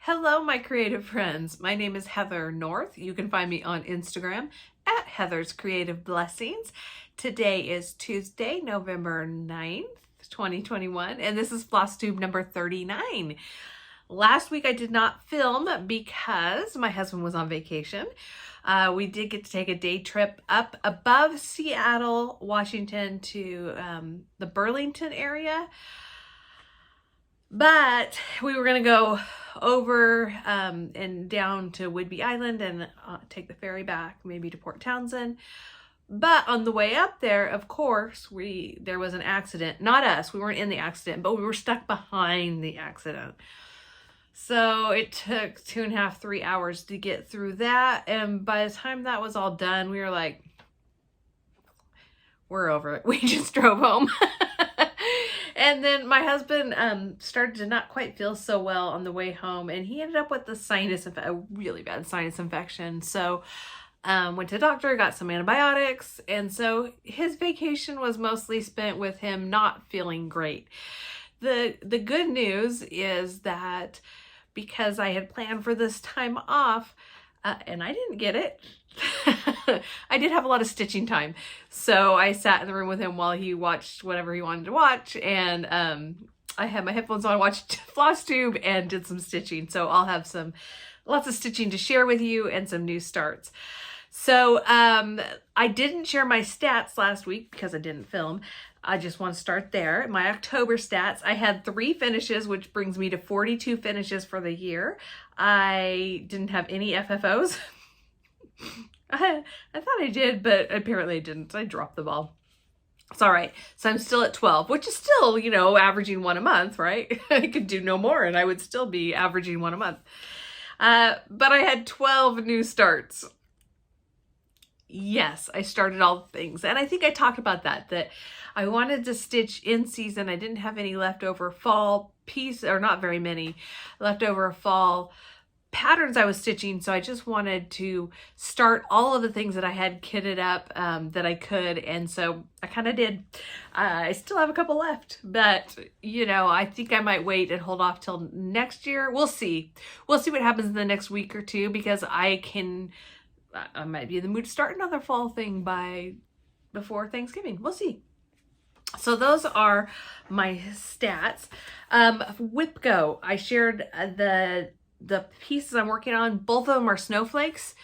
Hello, my creative friends. My name is Heather North. You can find me on Instagram at Heather's Creative Blessings. Today is Tuesday, November 9th, 2021, and this is Flosstube number 39. Last week I did not film because my husband was on vacation. We did get to take a day trip up above Seattle, Washington to the Burlington area. But we were going to go over and down to Whidbey Island and take the ferry back, maybe to Port Townsend. But on the way up there, of course, there was an accident. Not us, we weren't in the accident, but we were stuck behind the accident. So it took 2.5, 3 hours to get through that. And by the time that was all done, we were like, we're over it. We just drove home. And then my husband started to not quite feel so well on the way home, and he ended up with a really bad sinus infection. So went to the doctor, got some antibiotics, and so his vacation was mostly spent with him not feeling great. The good news is that because I had planned for this time off, and I didn't get it, I did have a lot of stitching time. So I sat in the room with him while he watched whatever he wanted to watch, and I had my headphones on, watched Flosstube, and did some stitching. So I'll have lots of stitching to share with you and some new starts. So I didn't share my stats last week because I didn't film. I just want to start there. My October stats, I had 3 finishes, which brings me to 42 finishes for the year. I didn't have any FFOs. I thought I did, but apparently I didn't. I dropped the ball. It's all right. So I'm still at 12, which is still, averaging 1 a month, right? I could do no more and I would still be averaging 1 a month. But I had 12 new starts. Yes, I started all the things. And I think I talked about that I wanted to stitch in season. I didn't have any leftover fall or not very many leftover fall patterns I was stitching. So I just wanted to start all of the things that I had kitted up that I could. And so I kind of did. I still have a couple left, but I think I might wait and hold off till next year. We'll see. We'll see what happens in the next week or two, because I might be in the mood to start another fall thing before Thanksgiving. We'll see. So those are my stats. WIPGO, I shared the pieces I'm working on. Both of them are snowflakes,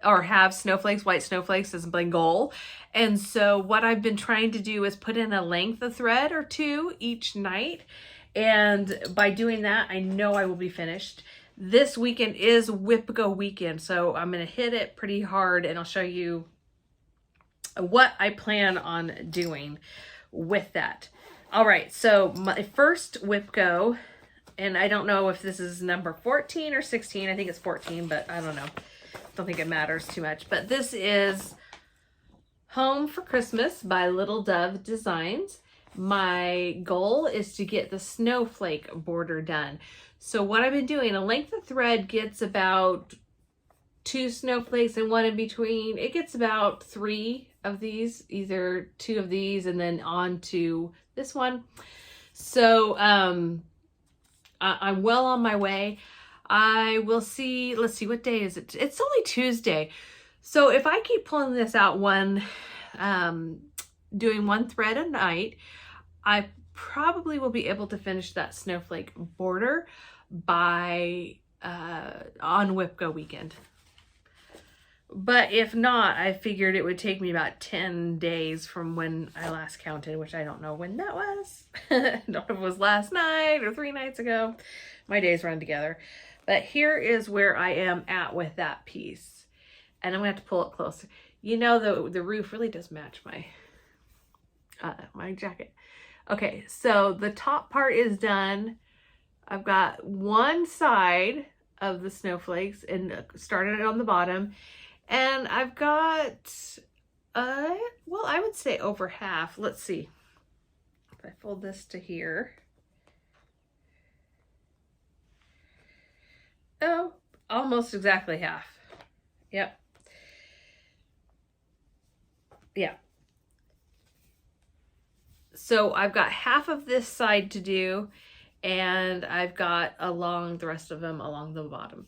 or have snowflakes, white snowflakes as my goal. And so what I've been trying to do is put in a length of thread or 2 each night. And by doing that, I know I will be finished. This weekend is WIPGO weekend, so I'm going to hit it pretty hard, and I'll show you what I plan on doing with that. All right, so my first WIPGO, and I don't know if this is number 14 or 16. I think it's 14, but I don't know. Don't think it matters too much. But this is Home for Christmas by Little Dove Designs. My goal is to get the snowflake border done. So what I've been doing, a length of thread gets about 2 snowflakes and 1 in between. It gets about 3 of these, either 2 of these and then on to this one. So I'm well on my way. I will see, let's see, what day is it? It's only Tuesday. So if I keep pulling this out doing 1 thread a night, I probably will be able to finish that snowflake border by on WIPGO weekend. But if not, I figured it would take me about 10 days from when I last counted, which I don't know when that was. I don't know if it was last night or 3 nights ago. My days run together. But here is where I am at with that piece. And I'm going to have to pull it closer. The roof really does match my jacket. Okay, so the top part is done. I've got one side of the snowflakes and started it on the bottom. And I've got, well, I would say over half. Let's see. If I fold this to here. Oh, almost exactly half. Yep. Yeah. So I've got half of this side to do, and I've got along the rest of them along the bottom.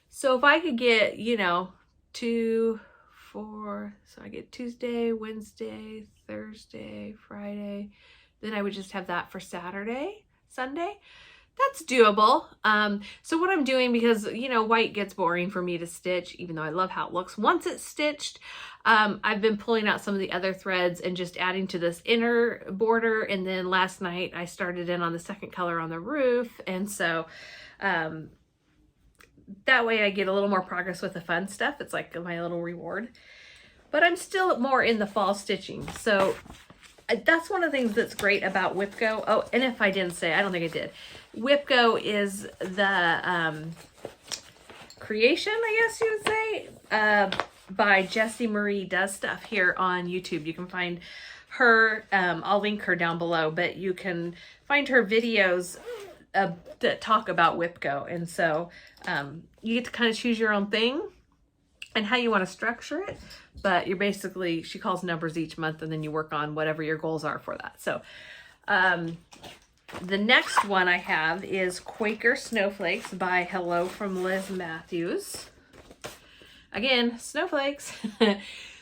So if I could get, you know, 2, 4, so I get Tuesday, Wednesday, Thursday, Friday, then I would just have that for Saturday, Sunday. That's doable. So what I'm doing, because, you know, white gets boring for me to stitch, even though I love how it looks once it's stitched, I've been pulling out some of the other threads and just adding to this inner border. And then last night I started in on the second color on the roof. And so that way I get a little more progress with the fun stuff. It's like my little reward. But I'm still more in the fall stitching. So that's one of the things that's great about WIPGO. Oh, and if I didn't say, I don't think I did. WIPGO is the creation, I guess you would say, by Jessie Marie Does Stuff here on YouTube. You can find her, I'll link her down below, but you can find her videos that talk about WIPGO. And so you get to kind of choose your own thing and how you want to structure it. But you're basically, she calls numbers each month, and then you work on whatever your goals are for that. So the next one I have is Quaker Snowflakes by Hello from Liz Mathews. Again, snowflakes.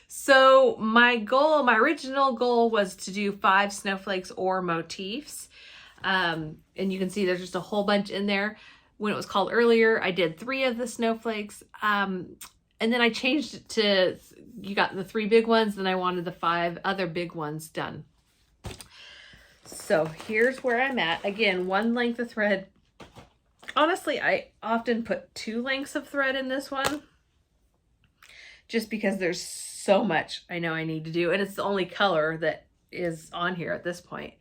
So my goal, my original goal was to do 5 snowflakes or motifs. And you can see there's just a whole bunch in there. When it was called earlier, I did 3 of the snowflakes. And then I changed it to, you got the 3 big ones, then I wanted the 5 other big ones done. So here's where I'm at. Again, 1 length of thread. Honestly, I often put 2 lengths of thread in this one, just because there's so much I know I need to do. And it's the only color that is on here at this point.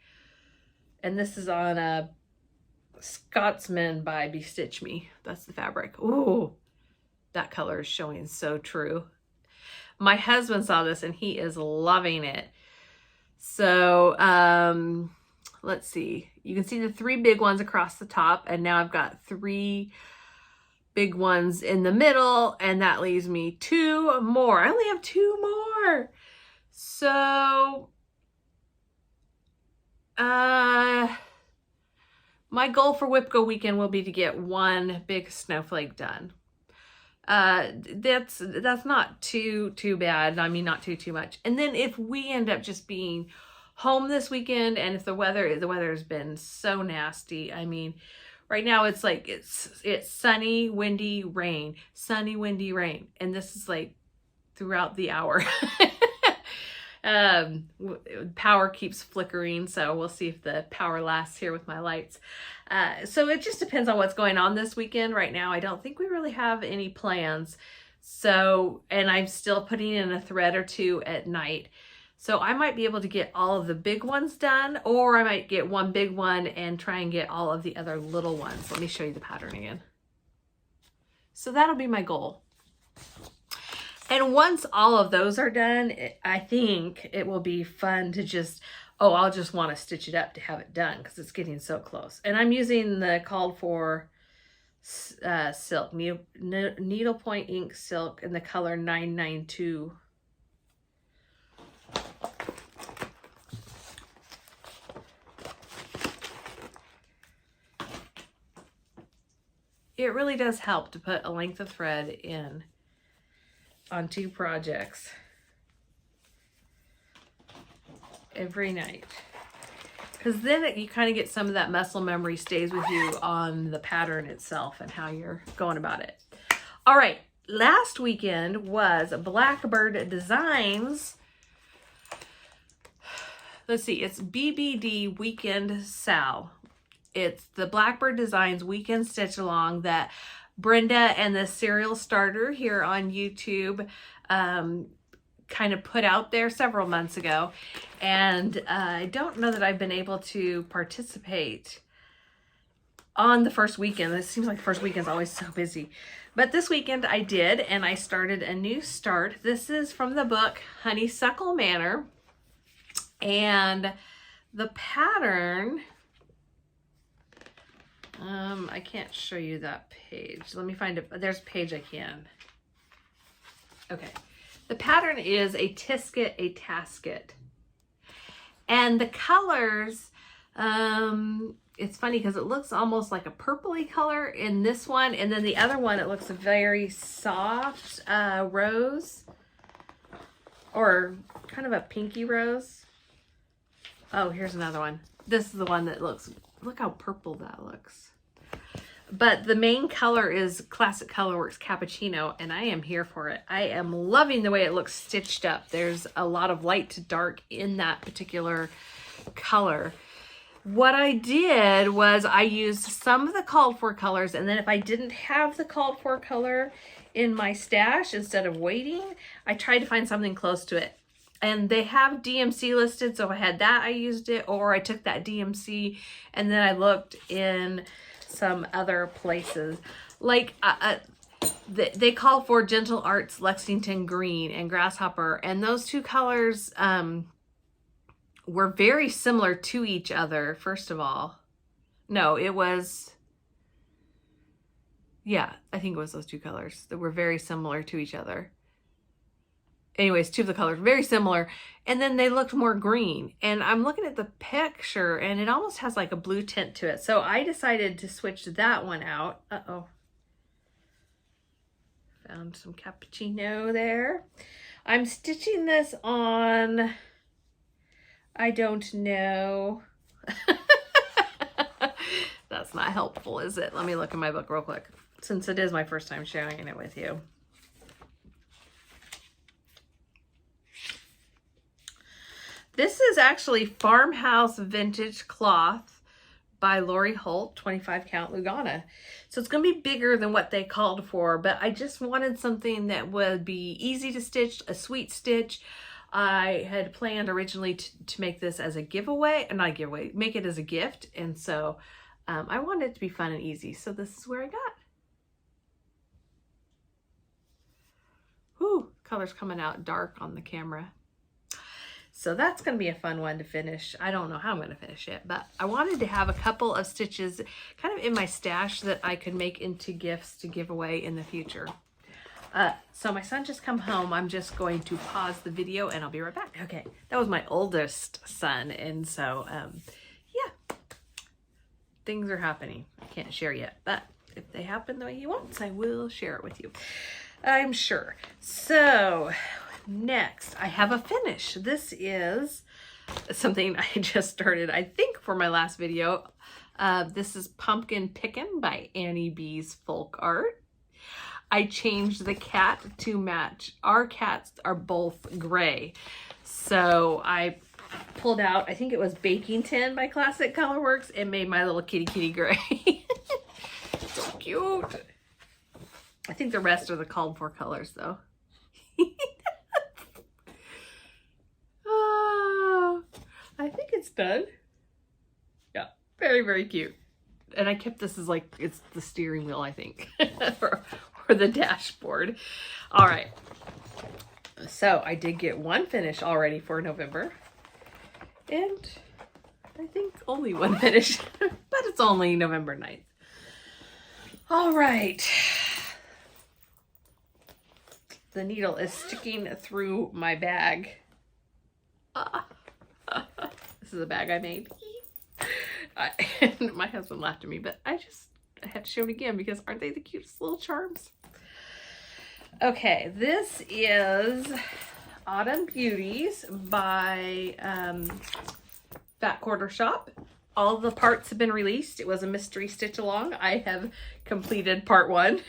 And this is on a Scotsman by Bestitch Me. That's the fabric. Ooh, that color is showing so true. My husband saw this and he is loving it. So let's see. You can see the 3 big ones across the top, and now I've got 3 big ones in the middle, and that leaves me 2 more. I only have 2 more. So my goal for WIPGO weekend will be to get 1 big snowflake done. That's not too bad. I mean, not too much. And then if we end up just being home this weekend, and if the weather has been so nasty, I mean, right now it's like it's sunny, windy, rain, sunny, windy, rain, and this is like throughout the hour. Power keeps flickering, so we'll see if the power lasts here with my lights. So it just depends on what's going on this weekend. Right now, I don't think we really have any plans. So, and I'm still putting in a thread or 2 at night. So I might be able to get all of the big ones done, or I might get 1 big one and try and get all of the other little ones. Let me show you the pattern again. So that'll be my goal. And once all of those are done, I think it will be fun to just, I'll just want to stitch it up to have it done, because it's getting so close. And I'm using the called for silk, needlepoint ink silk in the color 992. It really does help to put a length of thread in on 2 projects every night, because then you kind of get some of that muscle memory stays with you on the pattern itself and how you're going about it. All right, last weekend was Blackbird Designs. Let's see, it's BBD Weekend Sal. It's the Blackbird Designs Weekend Stitch Along that Brenda and the Serial Starter here on YouTube kind of put out there several months ago. And I don't know that I've been able to participate on the first weekend. It seems like the first weekend's always so busy. But this weekend I did, and I started a new start. This is from the book Honeysuckle Manor. And the pattern, I can't show you that page. Let me find it. There's a page I can. Okay. The pattern is a tisket, a tasket. And the colors, it's funny because it looks almost like a purpley color in this one, and then the other one, it looks a very soft rose, or kind of a pinky rose. Oh, here's another one. This is the one that looks, look how purple that looks. But the main color is Classic Colorworks Cappuccino, and I am here for it. I am loving the way it looks stitched up. There's a lot of light to dark in that particular color. What I did was I used some of the called for colors, and then if I didn't have the called for color in my stash, instead of waiting, I tried to find something close to it. And they have DMC listed, so if I had that, I used it, or I took that DMC and then I looked in some other places. Like they call for Gentle Arts Lexington Green and Grasshopper, and those two colors were very similar to each other. First of all, no, it was, yeah, I think it was those two colors that were very similar to each other. Anyways, two of the colors very similar, and then they looked more green, and I'm looking at the picture and it almost has like a blue tint to it, so I decided to switch that one out. Found some cappuccino there. I'm stitching this on, I don't know. That's not helpful, is it? Let me look in my book real quick, since it is my first time sharing it with you. This is actually Farmhouse Vintage Cloth by Lori Holt, 25 count Lugana. So it's going to be bigger than what they called for, but I just wanted something that would be easy to stitch, a sweet stitch. I had planned originally to make this as a giveaway, not a giveaway, make it as a gift. And so I wanted it to be fun and easy. So this is where I got. Whew, color's coming out dark on the camera. So that's going to be a fun one to finish. I don't know how I'm going to finish it, but I wanted to have a couple of stitches kind of in my stash that I could make into gifts to give away in the future. So my son just come home. I'm just going to pause the video and I'll be right back. Okay, that was my oldest son. And so, yeah, things are happening. I can't share yet, but if they happen the way he wants, I will share it with you, I'm sure. So next, I have a finish. This is something I just started, I think, for my last video. This is Pumpkin Pickin by Annie B's Folk Art. I changed the cat to match. Our cats are both gray. So I pulled out, I think it was Baking Tin by Classic Colorworks, and made my little kitty gray. So cute. I think the rest are the called for colors though. I think it's done. Yeah, very, very cute. And I kept this as like, it's the steering wheel, I think, or the dashboard. All right. So I did get one finish already for November. And I think only one finish, but it's only November 9th. All right. The needle is sticking through my bag. This is a bag I made. And my husband laughed at me, but I had to show it again because aren't they the cutest little charms? Okay, this is Autumn Beauties by Fat Quarter Shop. All the parts have been released. It was a mystery stitch along. I have completed part 1.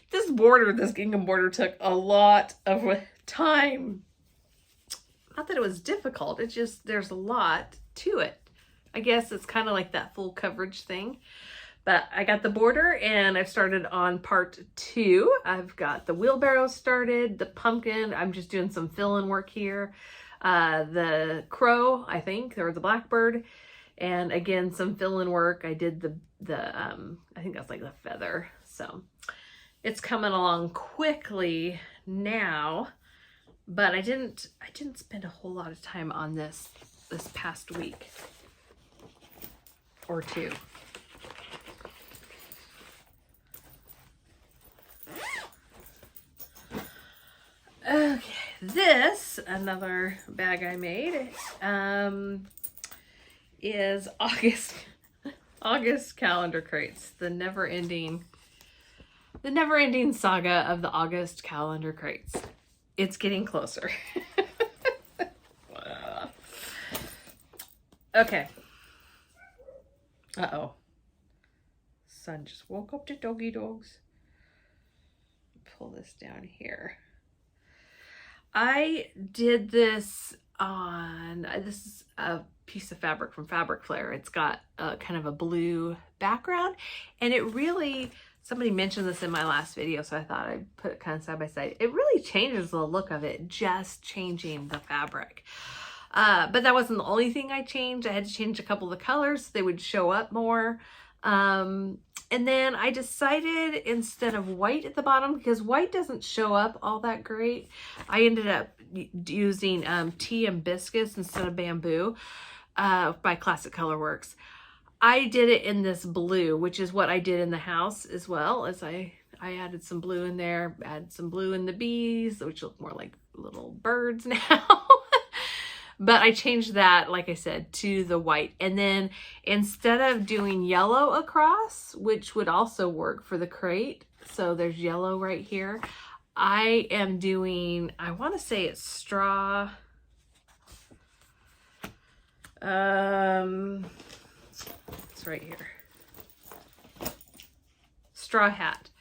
This border, this gingham border, took a lot of time. Not that it was difficult, it's just there's a lot to it. I guess it's kind of like that full coverage thing. But I got the border and I've started on part 2. I've got the wheelbarrow started, the pumpkin, I'm just doing some fill-in work here. The crow, I think, or the blackbird. And again, some fill-in work. I did I think that's like the feather. So it's coming along quickly now. But I didn't spend a whole lot of time on this past week or 2. Okay, this, another bag I made, is August calendar crates, the never-ending saga of the August calendar crates. It's getting closer. Okay. Uh-oh. Son just woke up to doggy dogs. Pull this down here. I did this on, this is a piece of fabric from Fabric Flare. It's got a kind of a blue background, and it really, somebody mentioned this in my last video, so I thought I'd put it kind of side by side. It really changes the look of it, just changing the fabric. But that wasn't the only thing I changed. I had to change a couple of the colors so they would show up more. And then I decided, instead of white at the bottom, because white doesn't show up all that great, I ended up using tea and biscuits instead of bamboo by Classic Colorworks. I did it in this blue, which is what I did in the house as well. As I added some blue in there, added some blue in the bees, which look more like little birds now. But I changed that, like I said, to the white. And then instead of doing yellow across, which would also work for the crate, so there's yellow right here, I am doing, I want to say it's straw. It's right here. Straw hat.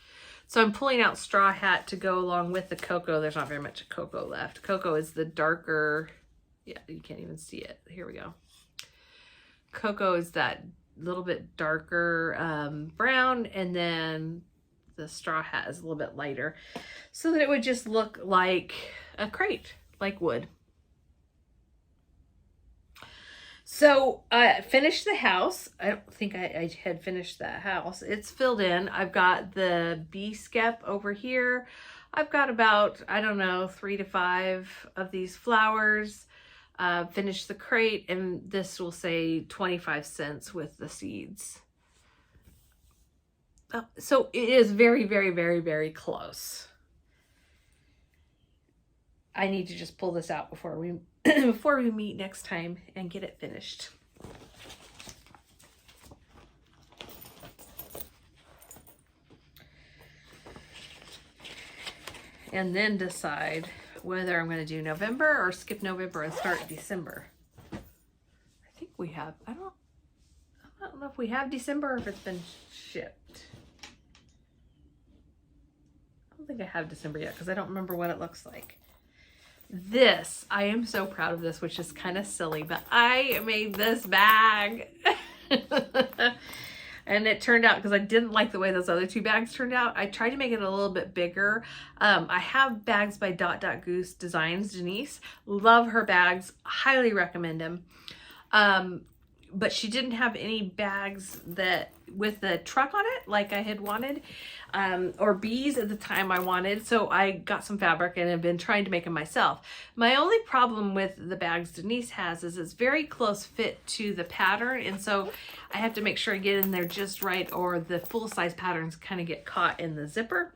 So I'm pulling out straw hat to go along with the cocoa. There's not very much cocoa left. Cocoa is the darker, yeah, you can't even see it. Here we go. Cocoa is that little bit darker brown, and then the straw hat is a little bit lighter, so that it would just look like a crate, like wood. So I finished the house. I don't think I had finished that house. It's filled in. I've got the bee skep over here. I've got about, I don't know, 3 to 5 of these flowers. Finished the crate, and this will say 25 cents with the seeds. So it is very, very, very, very close. I need to just pull this out before we before we meet next time and get it finished. And then decide whether I'm going to do November or skip November and start December. I think we have, I don't know if we have December or if it's been shipped. I don't think I have December yet because I don't remember what it looks like. This, I am so proud of this, which is kind of silly, but I made this bag. And it turned out, because I didn't like the way those other 2 bags turned out, I tried to make it a little bit bigger. I have bags by Goose Designs, Denise. Love her bags. Highly recommend them. But she didn't have any bags that with the truck on it like I had wanted, or bees at the time I wanted. So I got some fabric and have been trying to make them myself. My only problem with the bags Denise has is it's very close fit to the pattern, and so I have to make sure I get in there just right, or the full-size patterns kind of get caught in the zipper.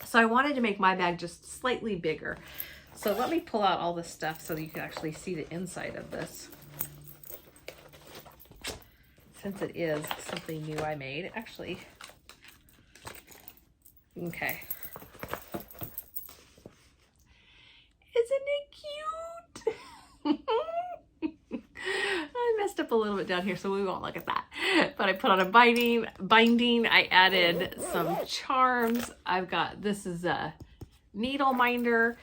So I wanted to make my bag just slightly bigger. So let me pull out all this stuff so that you can actually see the inside of this, since it is something new I made. Actually, okay. Isn't it cute? I messed up a little bit down here, so we won't look at that. But I put on a binding. I added some charms. I've got, this is a needle minder.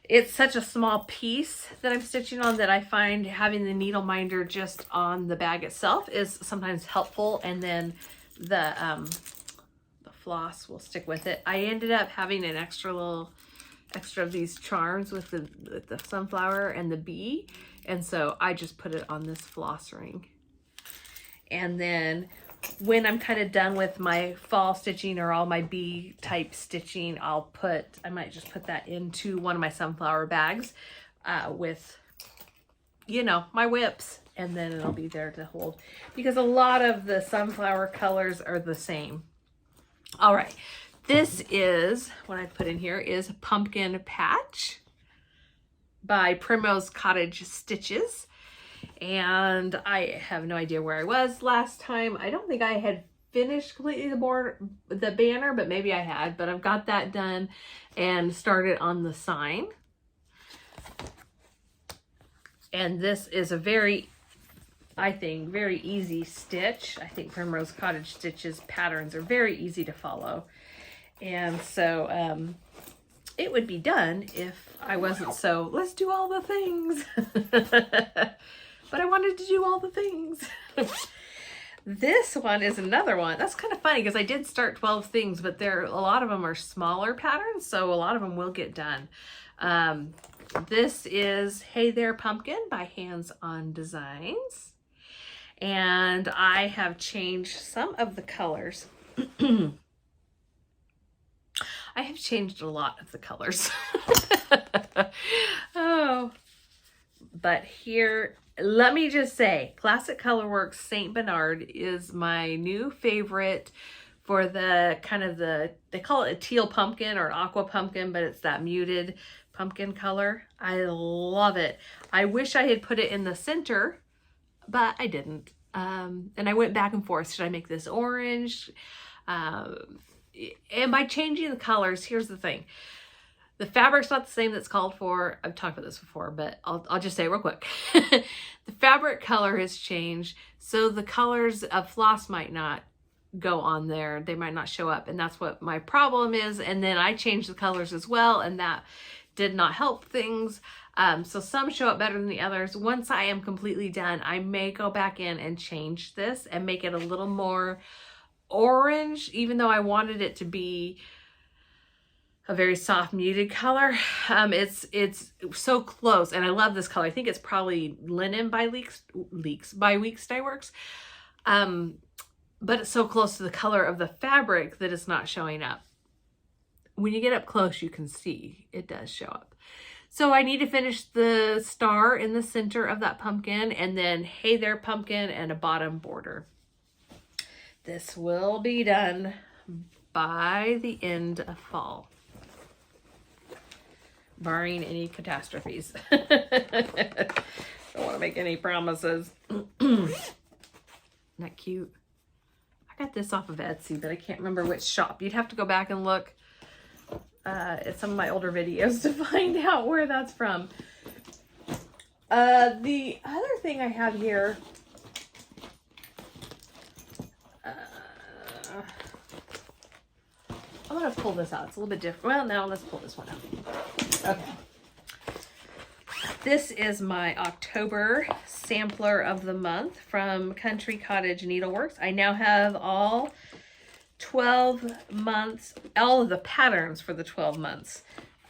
It's such a small piece that I'm stitching on that I find having the needle minder just on the bag itself is sometimes helpful, and then the floss will stick with it. I ended up having an extra of these charms with the sunflower and the bee, and so I just put it on this floss ring. And then when I'm kind of done with my fall stitching or all my bee type stitching, I might just put that into one of my sunflower bags with, you know, my whips, and then it'll be there to hold, because a lot of the sunflower colors are the same. All right, this is what I put in here is Pumpkin Patch by Primrose Cottage Stitches. And I have no idea where I was last time. I don't think I had finished completely the banner, but maybe I had. But I've got that done and started on the sign. And this is a very, I think, very easy stitch. I think Primrose Cottage stitches patterns are very easy to follow. And so it would be done if I wasn't so, let's do all the things. But I wanted to do all the things. This one is another one. That's kind of funny because I did start 12 things, but a lot of them are smaller patterns, so a lot of them will get done. This is Hey There Pumpkin by Hands On Designs. And I have changed some of the colors. I have changed a lot of the colors. Oh, but here, let me just say, Classic Colorworks St. Bernard is my new favorite for the kind of they call it a teal pumpkin or an aqua pumpkin, but it's that muted pumpkin color. I love it. I wish I had put it in the center, but I didn't. And I went back and forth. Should I make this orange? And by changing the colors, here's the thing. The fabric's not the same that's called for. I've talked about this before, but I'll just say it real quick. The fabric color has changed, so the colors of floss might not go on there. They might not show up, and that's what my problem is. And then I changed the colors as well, and that did not help things. So some show up better than the others. Once I am completely done, I may go back in and change this and make it a little more orange, even though I wanted it to be a very soft muted color. It's so close, and I love this color. I think it's probably linen by Weeks Dye Works. But it's so close to the color of the fabric that it's not showing up. When you get up close, you can see it does show up. So I need to finish the star in the center of that pumpkin, and then Hey There Pumpkin and a bottom border. This will be done by the end of fall, barring any catastrophes. Don't want to make any promises. Isn't that cute? I got this off of Etsy, but I can't remember which shop. You'd have to go back and look at some of my older videos to find out where that's from. The other thing I have here, I'm going to pull this out. It's a little bit different. Well, no, let's pull this one out. Okay. This is my October sampler of the month from Country Cottage Needleworks. I now have all 12 months, all of the patterns for the 12 months.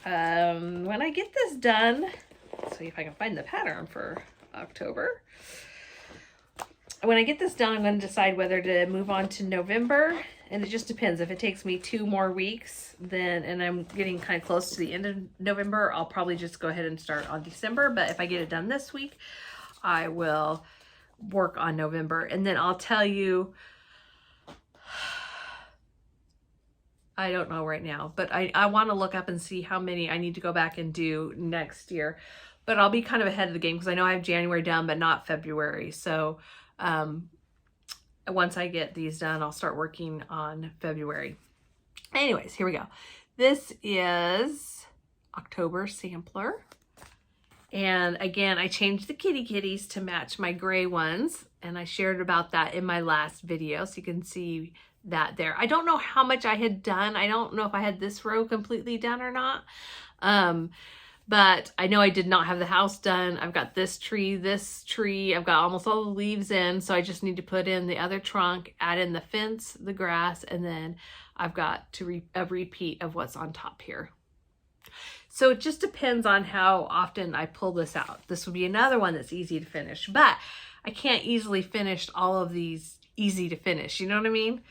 When I get this done, let's see if I can find the pattern for October. When I get this done, I'm going to decide whether to move on to November, and it just depends. If it takes me 2 more weeks, then, and I'm getting kind of close to the end of November, I'll probably just go ahead and start on December. But if I get it done this week, I will work on November, and then I'll tell you, I don't know right now, but I want to look up and see how many I need to go back and do next year. But I'll be kind of ahead of the game because I know I have January done, but not February. So once I get these done, I'll start working on February. Anyways, here we go. This is October sampler. And again, I changed the kitties to match my gray ones. And I shared about that in my last video, so you can see that there. I don't know how much I had done. I don't know if I had this row completely done or not. But I know I did not have the house done. I've got this tree. I've got almost all the leaves in, so I just need to put in the other trunk, add in the fence, the grass, and then I've got to a repeat of what's on top here. So it just depends on how often I pull this out. This would be another one that's easy to finish, but I can't easily finish all of these easy to finish. You know what I mean?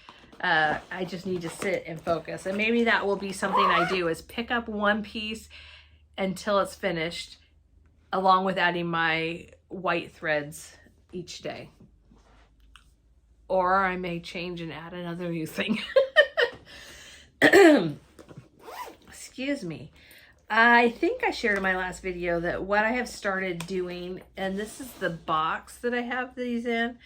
I just need to sit and focus, and maybe that will be something I do, is pick up one piece until it's finished, along with adding my white threads each day. Or I may change and add another new thing. Excuse me. I think I shared in my last video that what I have started doing, and this is the box that I have these in.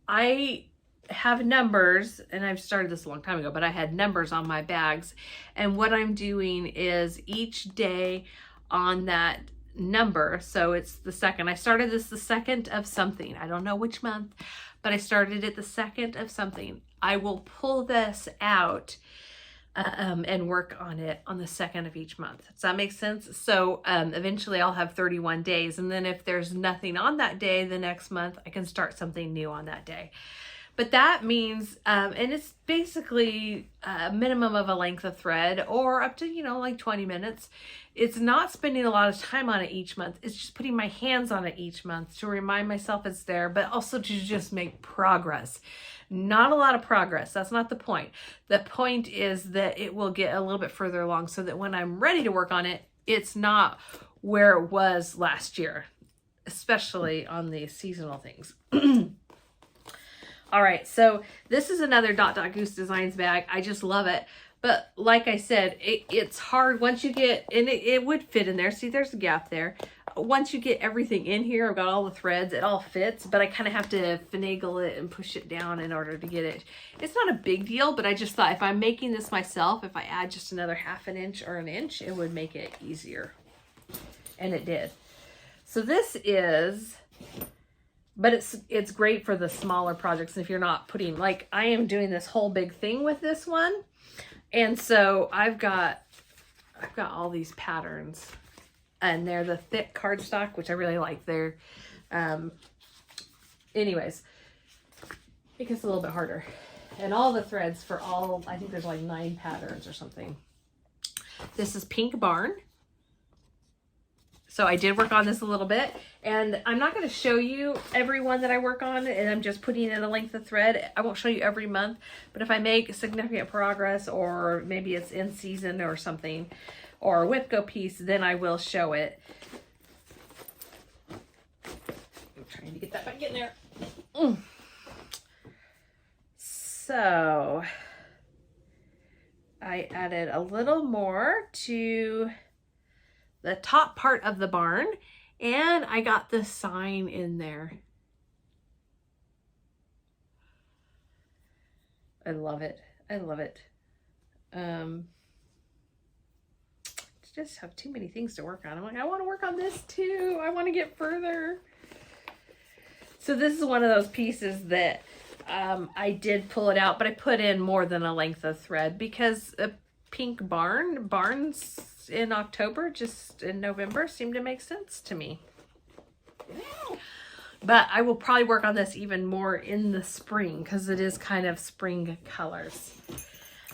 I have numbers, and I've started this a long time ago, but I had numbers on my bags. And what I'm doing is each day on that number, so it's the second. I started this the 2nd of something. I don't know which month, but I started it the 2nd of something. I will pull this out and work on it on the 2nd of each month. Does that make sense? So eventually I'll have 31 days. And then if there's nothing on that day, the next month I can start something new on that day. But that means, and it's basically a minimum of a length of thread or up to, you know, like 20 minutes. It's not spending a lot of time on it each month. It's just putting my hands on it each month to remind myself it's there, but also to just make progress. Not a lot of progress. That's not the point. The point is that it will get a little bit further along so that when I'm ready to work on it, it's not where it was last year, especially on the seasonal things. All right, so this is another Goose Designs bag. I just love it. But like I said, it's hard once you get, and it would fit in there. See, there's a gap there. Once you get everything in here, I've got all the threads, it all fits, but I kind of have to finagle it and push it down in order to get it. It's not a big deal, but I just thought if I'm making this myself, if I add just another 1/2 inch or 1 inch, it would make it easier. And it did. So this is, but it's great for the smaller projects if you're not putting, like I am doing this whole big thing with this one. And so I've got all these patterns, and they're the thick cardstock, which I really like. They're, anyways, it gets a little bit harder. And all the threads for all, I think there's like 9 patterns or something. This is Pink Barn. So I did work on this a little bit, and I'm not going to show you every one that I work on, and I'm just putting in a length of thread. I won't show you every month, but if I make significant progress, or maybe it's in season or something, or a WIPGO piece, then I will show it. I'm trying to get that back in there. So I added a little more to the top part of the barn, and I got the sign in there. I love it. I love it. Just have too many things to work on. I'm like, I want to work on this too. I want to get further. So this is one of those pieces that I did pull it out, but I put in more than a length of thread because a pink barns in October, just in November, seemed to make sense to me. But I will probably work on this even more in the spring because it is kind of spring colors.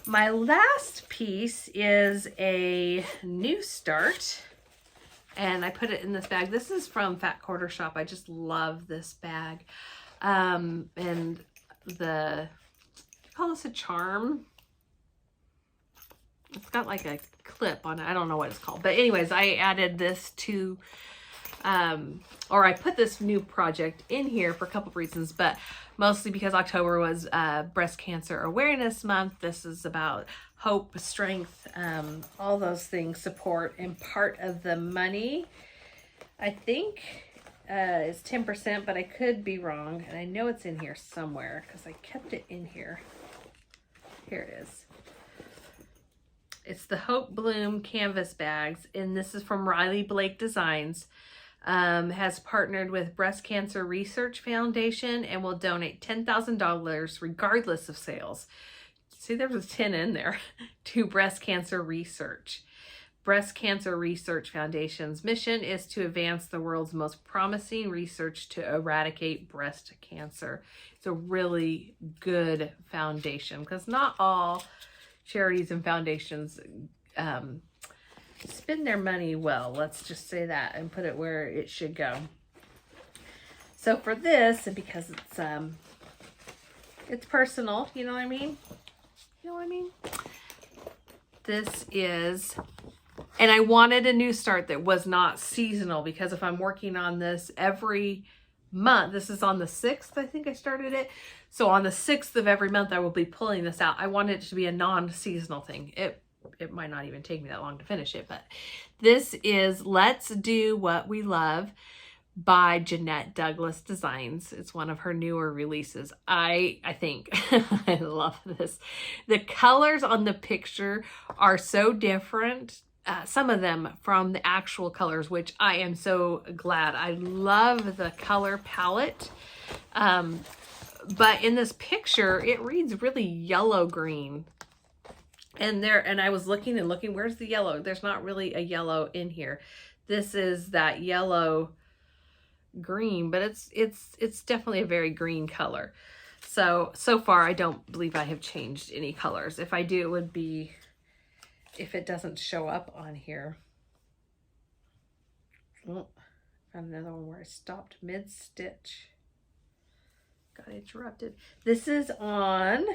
My last piece is a new start, and I put it in this bag. This is from Fat Quarter Shop. I just love this bag. And I call this a charm. It's got like a clip on it. I don't know what it's called. But anyways, I added this to, or I put this new project in here for a couple of reasons, but mostly because October was Breast Cancer Awareness Month. This is about hope, strength, all those things, support, and part of the money, I think, is 10%, but I could be wrong. And I know it's in here somewhere because I kept it in here. Here it is. It's the Hope Bloom canvas bags, and this is from Riley Blake Designs. Has partnered with Breast Cancer Research Foundation and will donate $10,000 regardless of sales. See, there was a 10 in there to breast cancer research. Breast Cancer Research Foundation's mission is to advance the world's most promising research to eradicate breast cancer. It's a really good foundation because not all charities and foundations spend their money well. Let's just say that and put it where it should go. So for this, and because it's personal, you know what I mean? You know what I mean? This is, and I wanted a new start that was not seasonal, because if I'm working on this every month, this is on the 6th, I think I started it. So on the 6th of every month, I will be pulling this out. I wanted it to be a non-seasonal thing. It it might not even take me that long to finish it, but this is Let's Do What We Love by Jeannette Douglas Designs. It's one of her newer releases. I think I love this. The colors on the picture are so different. Some of them from the actual colors, which I am so glad. I love the color palette. But in this picture, it reads really yellow-green. And I was looking and looking, where's the yellow? There's not really a yellow in here. This is that yellow green, but it's definitely a very green color. So far I don't believe I have changed any colors. If I do, it would be if it doesn't show up on here. Oh, found another one where I stopped mid-stitch. Got interrupted. This is on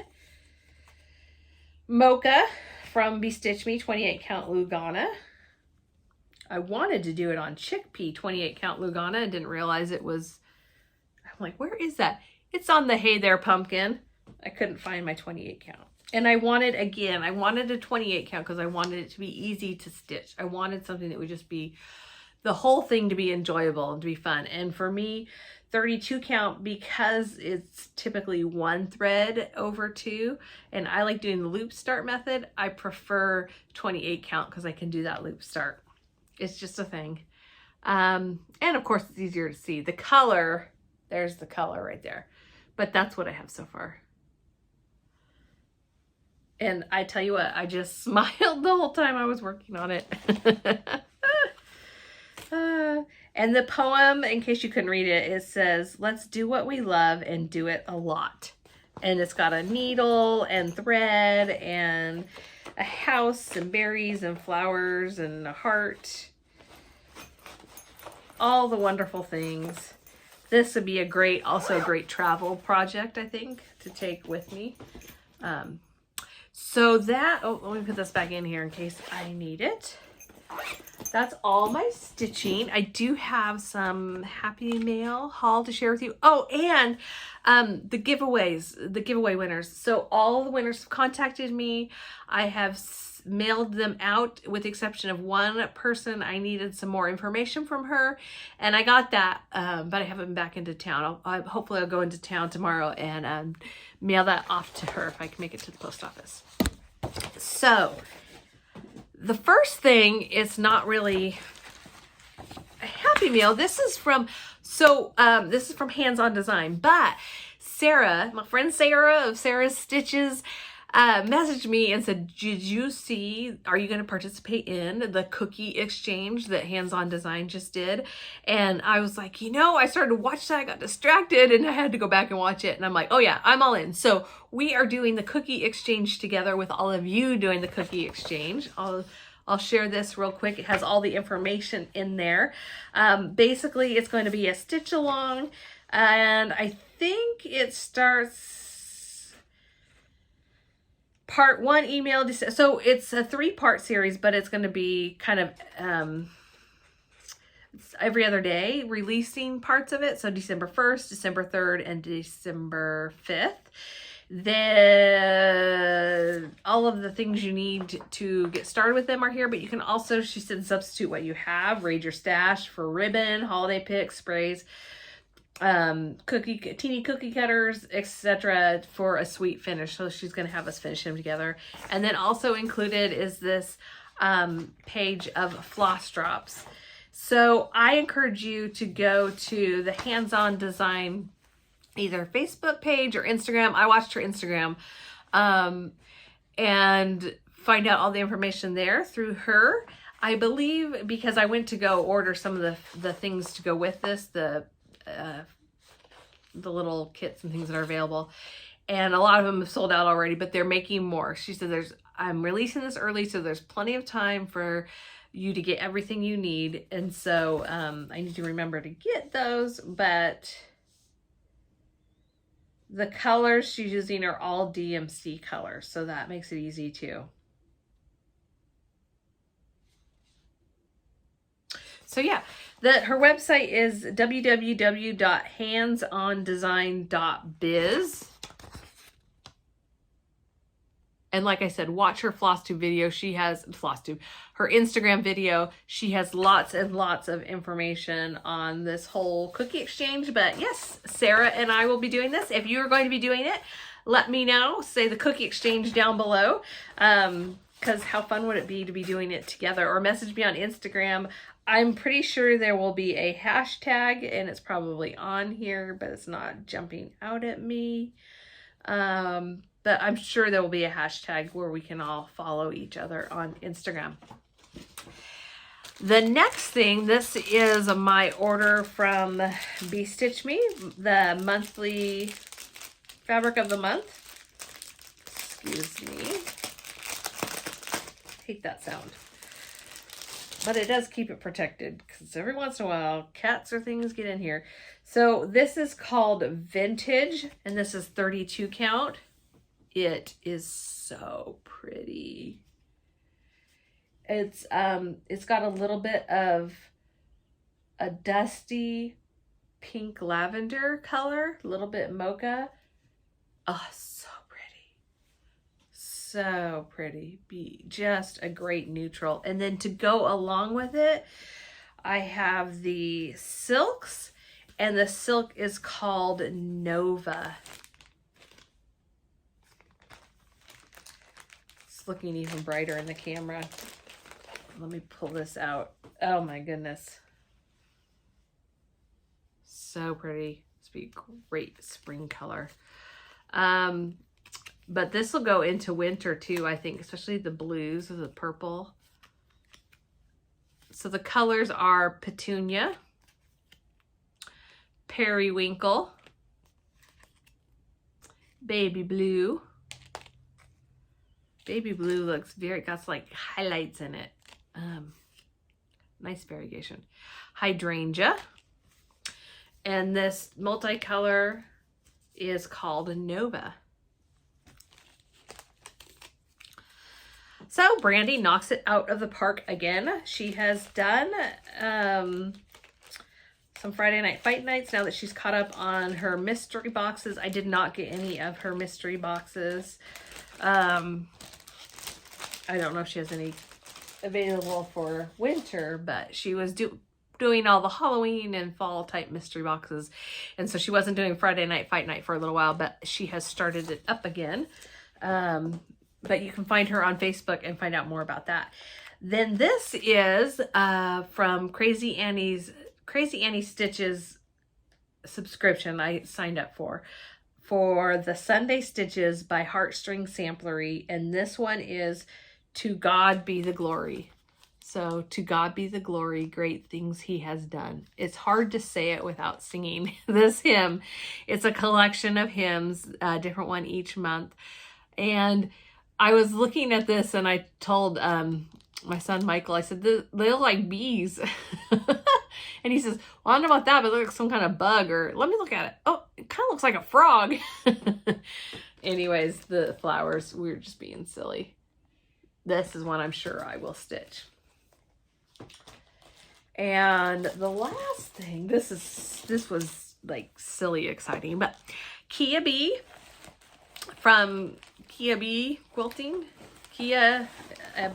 Mocha from Bestitch Me 28 count Lugana. I wanted to do it on Chickpea 28 count Lugana and didn't realize it was, I'm like, where is that? It's on the Hey There Pumpkin. I couldn't find my 28 count. And I wanted a 28 count because I wanted it to be easy to stitch. I wanted something that would just be, the whole thing to be enjoyable and to be fun. And for me, 32 count, because it's typically one thread over two, and I like doing the loop start method, I prefer 28 count because I can do that loop start. It's just a thing. And of course it's easier to see. The color, there's the color right there. But that's what I have so far. And I tell you what, I just smiled the whole time I was working on it. And the poem, in case you couldn't read it, it says, let's do what we love and do it a lot. And it's got a needle and thread and a house and berries and flowers and a heart. All the wonderful things. This would be also a great travel project, I think, to take with me. So that, oh, let me put this back in here in case I need it. That's all my stitching. I do have some Happy Mail haul to share with you. Oh, and the giveaways, the giveaway winners. So all the winners have contacted me. I have mailed them out with the exception of one person. I needed some more information from her and I got that, but I haven't been back into town. Hopefully I'll go into town tomorrow and mail that off to her if I can make it to the post office. So the first thing is not really a Happy Meal. This is from Hands On Design, but Sara, my friend Sara of Sara's Stitches, messaged me and said, did you see, are you going to participate in the cookie exchange that Hands On Design just did? And I was like, I started to watch that, I got distracted and I had to go back and watch it. And I'm like, oh yeah, I'm all in. So we are doing the cookie exchange together with all of you doing the cookie exchange. I'll share this real quick. It has all the information in there. Basically, it's going to be a stitch along, and I think it starts part one email. So it's a 3-part series, but it's going to be kind of every other day releasing parts of it. So December 1st, December 3rd, and December 5th. Then all of the things you need to get started with them are here, but you can also, she said, substitute what you have, raid your stash for ribbon, holiday picks, sprays, teeny cookie cutters, etc. for a sweet finish. So she's going to have us finish them together. And then also included is this page of floss drops. So I encourage you to go to the Hands On Design either Facebook page or Instagram. I watched her Instagram and find out all the information there through her. I believe, because I went to go order some of the things to go with this, the little kits and things that are available, and a lot of them have sold out already, but they're making more. She said, I'm releasing this early, so there's plenty of time for you to get everything you need. And so I need to remember to get those, but the colors she's using are all DMC colors, so that makes it easy too. So yeah, her website is www.handsondesign.biz. And like I said, watch her Flosstube video. She has her Instagram video. She has lots and lots of information on this whole cookie exchange. But yes, Sara and I will be doing this. If you're going to be doing it, let me know. Say the cookie exchange down below. Because how fun would it be to be doing it together? Or message me on Instagram. I'm pretty sure there will be a hashtag, and it's probably on here, but it's not jumping out at me. But I'm sure there will be a hashtag where we can all follow each other on Instagram. The next thing, this is my order from Be Stitch Me, the monthly fabric of the month. Excuse me. Hate that sound. But it does keep it protected because every once in a while, cats or things get in here. So this is called Vintage, and this is 32 count. It is so pretty. It's got a little bit of a dusty pink lavender color, a little bit mocha. Oh, so pretty. So pretty. Be just a great neutral. And then to go along with it, I have the silks, and the silk is called Nova. Looking even brighter in the camera. Let me pull this out. Oh my goodness. So pretty. This would be a great spring color. But this will go into winter too, I think, especially the blues or the purple. So the colors are Petunia, Periwinkle, Baby Blue. Baby blue looks got like highlights in it. Nice variegation. Hydrangea. And this multicolor is called Nova. So Brandy knocks it out of the park again. She has done some Friday Night Fight Nights now that she's caught up on her mystery boxes. I did not get any of her mystery boxes. I don't know if she has any available for winter, but she was doing all the Halloween and fall type mystery boxes. And so she wasn't doing Friday Night Fight Night for a little while, but she has started it up again. But you can find her on Facebook and find out more about that. Then this is from Crazy Annie Stitches subscription I signed up for the Sunday Stitches by Heartstring Samplery, and this one is To God Be the Glory. So to God be the glory, great things he has done. It's hard to say it without singing this hymn. It's a collection of hymns, a different one each month. And I was looking at this and I told my son Michael, I said, they look like bees. And he says, well, I don't know about that, but it looks like some kind of bug, or let me look at it. Oh, it kind of looks like a frog. Anyways, the flowers, we were just being silly. This is one I'm sure I will stitch. And the last thing, this was like silly exciting, but Kea Bea from Kea Bea Quilting, Kea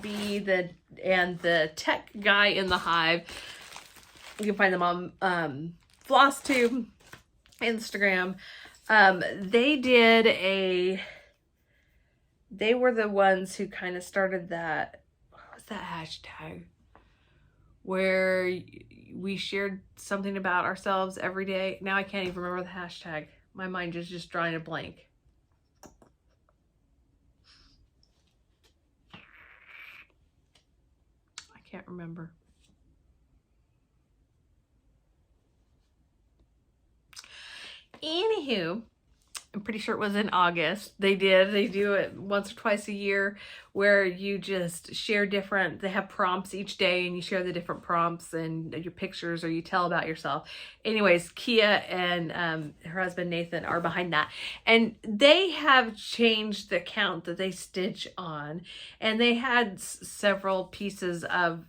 Bea and the Tech Guy in the Hive. You can find them on Flosstube, Instagram. They were the ones who kind of started that, what was that hashtag? Where we shared something about ourselves every day. Now I can't even remember the hashtag. My mind is just drawing a blank. I can't remember. Anywho, I'm pretty sure it was in August. They do it once or twice a year where you just share they have prompts each day and you share the different prompts and your pictures, or you tell about yourself. Anyways, Kea and her husband Nathan are behind that. And they have changed the count that they stitch on. And they had several pieces of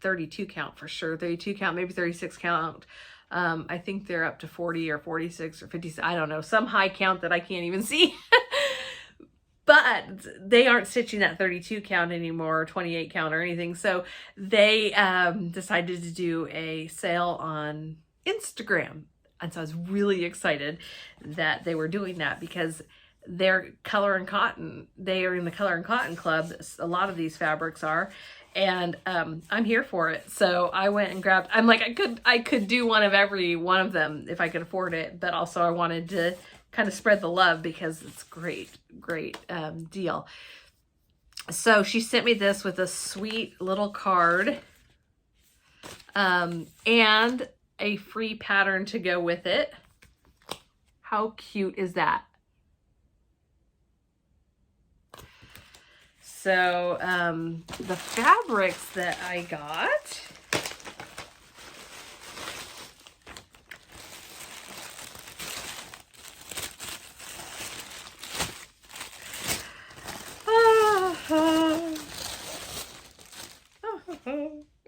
32 count for sure. 32 count, maybe 36 count. I think they're up to 40 or 46 or 50. I don't know, some high count that I can't even see. but they aren't stitching that 32 count anymore, or 28 count or anything. So they decided to do a sale on Instagram. And so I was really excited that they were doing that, because they're Color and Cotton. They are in the Color and Cotton Club. A lot of these fabrics are. And I'm here for it. So I went and grabbed, I'm like, I could do one of every one of them if I could afford it. But also I wanted to kind of spread the love, because it's great deal. So she sent me this with a sweet little card and a free pattern to go with it. How cute is that? So the fabrics that I got,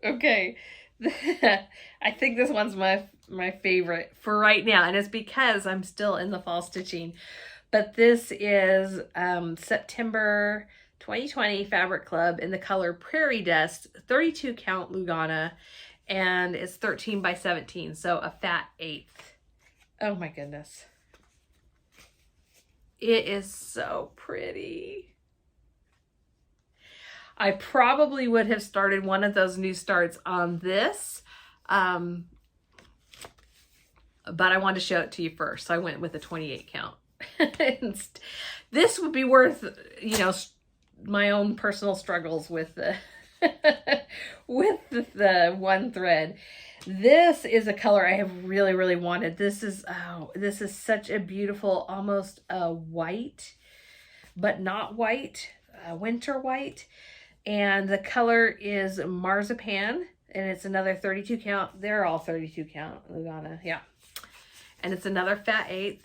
okay. I think this one's my favorite for right now, and it's because I'm still in the fall stitching. But this is September 2020 Fabric Club in the color Prairie Dust, 32 count Lugana, and it's 13 by 17, so a fat 1/8. Oh my goodness. It is so pretty. I probably would have started one of those new starts on this, but I wanted to show it to you first, so I went with a 28 count. This would be worth, you know, my own personal struggles with the with the one thread. This is a color I have really wanted. This is such a beautiful, almost a white, but not white, winter white. And the color is Marzipan, and it's another 32 count. They're all 32 count Lugana, yeah. And it's another fat 1/8.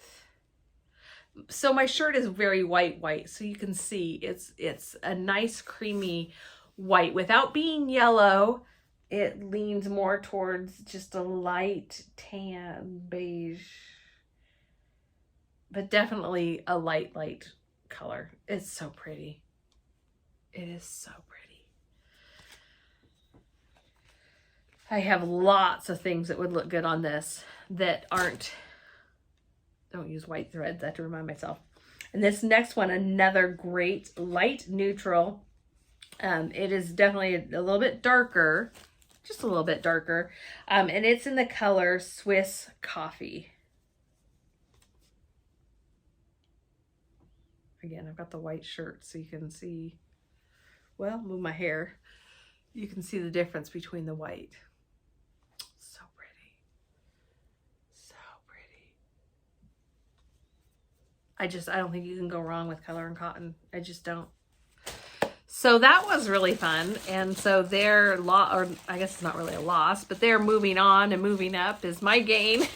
So my shirt is very white, so you can see it's a nice creamy white without being yellow. It leans more towards just a light tan beige, but definitely a light color. It's so pretty. It is so pretty. I have lots of things that would look good on this that don't use white threads. I have to remind myself. And this next one, another great light neutral. It is definitely a little bit darker, just a little bit darker. And it's in the color Swiss Coffee. Again, I've got the white shirt so you can see, well, move my hair. You can see the difference between the white. So pretty. So pretty. I don't think you can go wrong with Color and Cotton. I just don't. So that was really fun. And so their or I guess it's not really a loss, but they're moving on and moving up is my gain.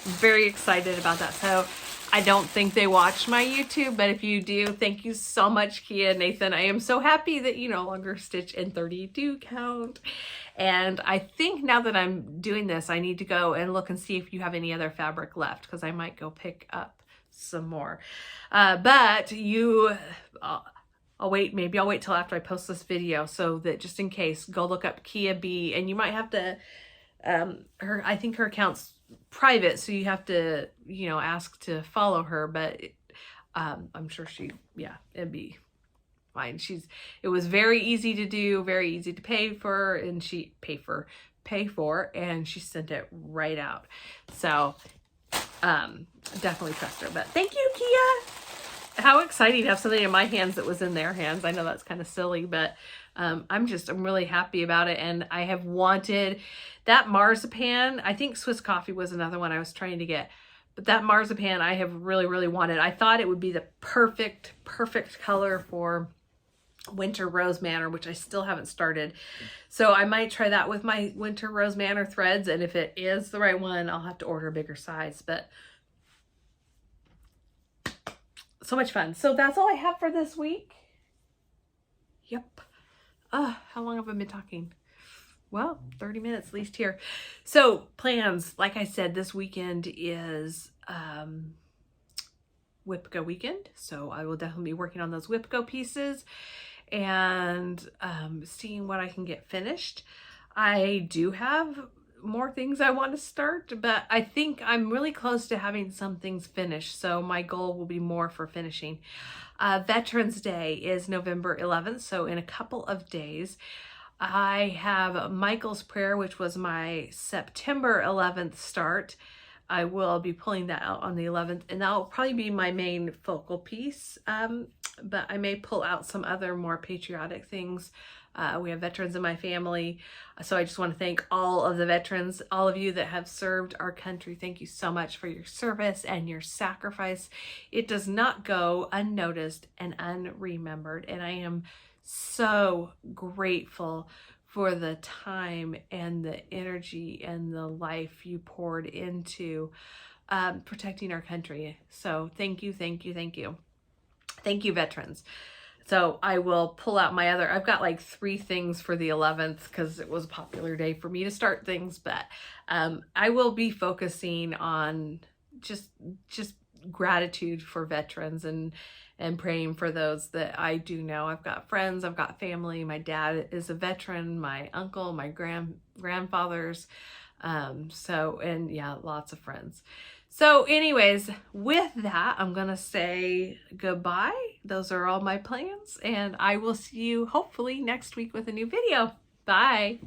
Very excited about that. So I don't think they watch my YouTube, but if you do, thank you so much, Kea and Nathan. I am so happy that you no longer stitch in 32 count. And I think now that I'm doing this, I need to go and look and see if you have any other fabric left, because I might go pick up some more. But I'll wait, maybe I'll wait till after I post this video, so that just in case, go look up Kea Bea, and you might have to, I think her account's private, so you have to, you know, ask to follow her, but I'm sure it'd be fine. It was very easy to do, very easy to pay for, and she and she sent it right out. So definitely trust her. But thank you, Kea. How exciting to have something in my hands that was in their hands. I know that's kind of silly, but I'm really happy about it. And I have wanted that Marzipan. I think Swiss Coffee was another one I was trying to get, but that Marzipan I have really wanted. I thought it would be the perfect color for Winter Rose Manor, which I still haven't started. So I might try that with my Winter Rose Manor threads. And if it is the right one, I'll have to order a bigger size, but so much fun. So that's all I have for this week. Yep. How long have I been talking? Well, 30 minutes at least here. So plans, like I said, this weekend is WIPGO weekend. So I will definitely be working on those WIPGO pieces and seeing what I can get finished. I do have more things I want to start, but I think I'm really close to having some things finished. So my goal will be more for finishing. Veterans Day is November 11th. So in a couple of days, I have Michael's Prayer, which was my September 11th start. I will be pulling that out on the 11th, and that will probably be my main focal piece. But I may pull out some other more patriotic things. We have veterans in my family, so I just want to thank all of the veterans, all of you that have served our country. Thank you so much for your service and your sacrifice. It does not go unnoticed and unremembered, and I am so grateful for the time and the energy and the life you poured into protecting our country. So thank you, thank you, thank you. Thank you, veterans. So I will pull out my other, I've got like 3 things for the 11th because it was a popular day for me to start things, but I will be focusing on just gratitude for veterans and praying for those that I do know. I've got friends, I've got family. My dad is a veteran, my uncle, my grandfathers. And yeah, lots of friends. So anyways, with that, I'm going to say goodbye. Those are all my plans, and I will see you hopefully next week with a new video. Bye.